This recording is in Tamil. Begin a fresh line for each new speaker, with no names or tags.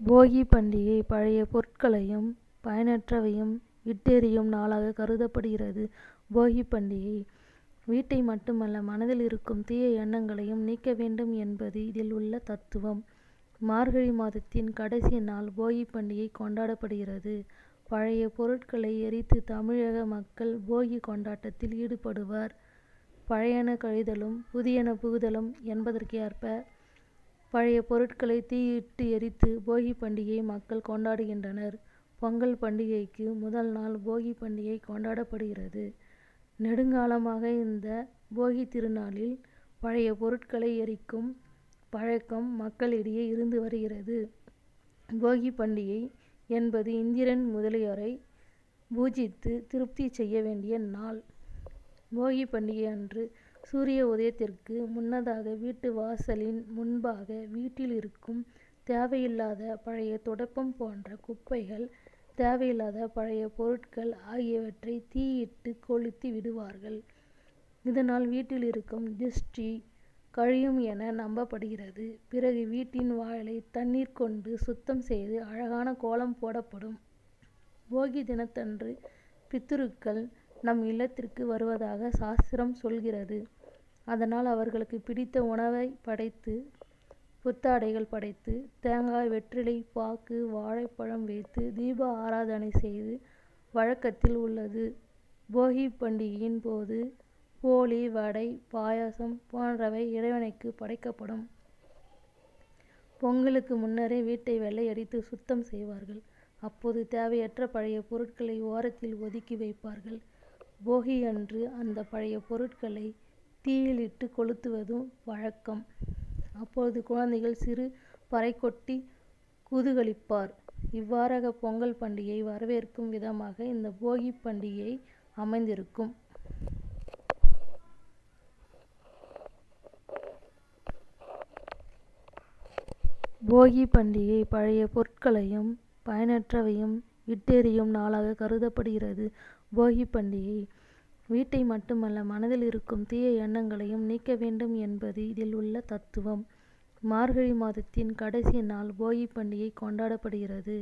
போகி பண்டிகை பழைய பொருட்களையும் பயனற்றவையும் இட்டெறியும் நாளாக கருதப்படுகிறது. போகி பண்டிகை வீட்டை மட்டுமல்ல, மனதில் இருக்கும் தீய எண்ணங்களையும் நீக்க வேண்டும் என்பது இதில் உள்ள தத்துவம். மார்கழி மாதத்தின் கடைசி நாள் போகி பண்டிகை கொண்டாடப்படுகிறது. பழைய பொருட்களை எரித்து தமிழக மக்கள் போகி கொண்டாட்டத்தில் ஈடுபடுவர். பழையன கழிதலும் புதியன புகுதலும் என்பதற்கேற்ப பழைய பொருட்களை தீயிட்டு எரித்து போகி பண்டிகையை மக்கள் கொண்டாடுகின்றனர். பொங்கல் பண்டிகைக்கு முதல் நாள் போகி பண்டிகை கொண்டாடப்படுகிறது. நெடுங்காலமாக இந்த போகி திருநாளில் பழைய பொருட்களை எரிக்கும் பழக்கம் மக்களிடையே இருந்து வருகிறது. போகி பண்டிகை என்பது இந்திரன் முதலியோரை பூஜித்து திருப்தி செய்ய வேண்டிய நாள். போகி பண்டிகை அன்று சூரிய உதயத்திற்கு முன்னதாக வீட்டு வாசலின் முன்பாக வீட்டில் இருக்கும் தேவையில்லாத பழைய துடைப்பம் போன்ற குப்பைகள், தேவையில்லாத பழைய பொருட்கள் ஆகியவற்றை தீயிட்டு கொளுத்தி விடுவார்கள். இதனால் வீட்டில் இருக்கும் திருஷ்டி கழியும் என நம்பப்படுகிறது. பிறகு வீட்டின் வாயிலை தண்ணீர் கொண்டு சுத்தம் செய்து அழகான கோலம் போடப்படும். போகி தினத்தன்று பித்ருக்கள் நம் இல்லத்திற்கு வருவதாக சாஸ்திரம் சொல்கிறது. அதனால் அவர்களுக்கு பிடித்த உணவை படைத்து, புத்தாடைகள் படைத்து, தேங்காய், வெற்றிலை பாக்கு, வாழைப்பழம் வைத்து தீப ஆராதனை செய்து வழக்கத்தில் உள்ளது. போகி பண்டிகையின் போது போளி, வடை, பாயாசம் போன்றவை இறைவனுக்கு படைக்கப்படும். பொங்கலுக்கு முன்னரே வீட்டை வெள்ளையடித்து சுத்தம் செய்வார்கள். அப்போது தேவையற்ற பழைய பொருட்களை ஓரத்தில் ஒதுக்கி வைப்பார்கள். போகி அன்று அந்த பழைய பொருட்களை தீயிலிட்டு கொளுத்துவதும் வழக்கம். அப்போது குழந்தைகள் சிறு பறை கொட்டி குதூகலிப்பார். இவ்வாறாக பொங்கல் பண்டிகையை வரவேற்கும் விதமாக இந்த போகி பண்டிகை அமைந்திருக்கும். போகி பண்டிகை பழைய பொருட்களையும் பயனற்றவையும் இட்டெறியும் நாளாக கருதப்படுகிறது. போகி பண்டிகை வீட்டை மட்டுமல்ல, மனதில் இருக்கும் தீய எண்ணங்களையும் நீக்க வேண்டும் என்பது இதில் உள்ள தத்துவம். மார்கழி மாதத்தின் கடைசி நாள் போகி பண்டிகை கொண்டாடப்படுகிறது.